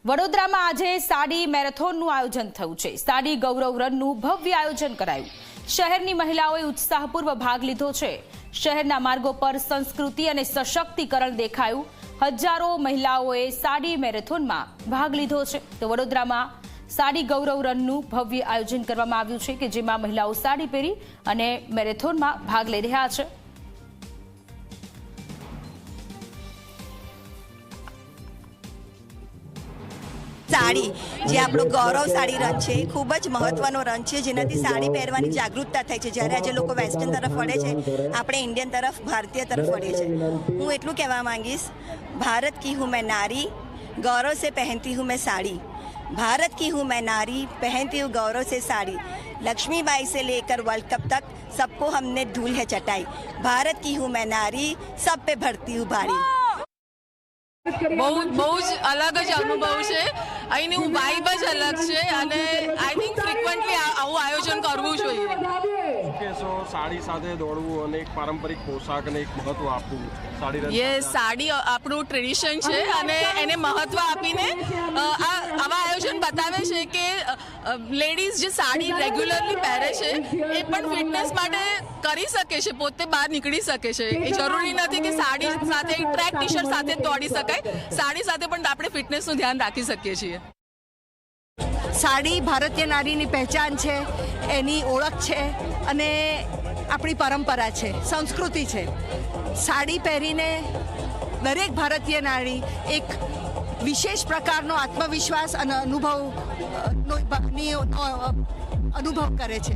વડોદરામાં આજે સાડી મેરેથોનનું આયોજન થયું છે। સાડી ગૌરવ રનનું ભવ્ય આયોજન કરાયું। શહેરની મહિલાઓએ ઉત્સાહપૂર્વક ભાગ લીધો છે। શહેરના માર્ગો પર સંસ્કૃતિ અને સશક્તિકરણ દેખાયું। હજારો મહિલાઓએ સાડી મેરેથોનમાં ભાગ લીધો છે। તો વડોદરામાં સાડી ગૌરવ રનનું ભવ્ય આયોજન કરવામાં આવ્યું છે કે જેમાં મહિલાઓ સાડી પહેરી અને મેરેથોનમાં ભાગ લઈ રહ્યા છે। साड़ी जे આપણો ગૌરવ સાડી રન છે ખૂબ જ મહત્વનો રન છે જેનાથી સાડી પહેરવાની જાગૃતતા થાય છે। જ્યારે આજે લોકો વેસ્ટર્ન તરફ વળે છે, આપણે ઇન્ડિયન તરફ ભારતીય તરફ વળીએ છીએ। હું એટલું કહેવા માંગીશ, ભારત की हूँ मैं नारी, गौरव से पहनती हूँ मैं साड़ी। भारत की हूँ मैं नारी, पहनती हूँ गौरव से साड़ी। लक्ष्मीबाई से लेकर वर्ल्ड कप तक सबको हमने धूल है चटाई। भारत की हूँ मैं नारी, सब पे भरती हूँ भारी। બહુ જ અલગ જ અનુભવ છે। અહીંની વાઇબ જ અલગ છે અને આઈ થિંક ફ્રિક્વન્ટલી આવું આયોજન કરવું જોઈએ। સાડી સાથે દોડવું અને એક પારંપરિક પોશાકને એક મહત્વ આપવું, સાડી આપણું ટ્રેડિશન છે અને એને મહત્વ આપીને આવા આયોજન બતાવે છે કે લેડીઝ જે સાડી રેગ્યુલરલી પહેરે છે એ પણ ફિટનેસ માટે કરી શકે છે, પોતે બહાર નીકળી શકે છે। એ જરૂરી નથી કે સાડી સાથે ટ્રેક ટી શર્ટ સાથે દોડી શકાય, સાડી સાથે પણ આપણે ફિટનેસનું ધ્યાન રાખી શકીએ છીએ। સાડી ભારતીય નારીની પહેચાન છે, એની ઓળખ છે અને આપણી પરંપરા છે, સંસ્કૃતિ છે। સાડી પહેરીને દરેક ભારતીય નારી એક વિશેષ પ્રકારનો આત્મવિશ્વાસ અને અનુભવ કરે છે।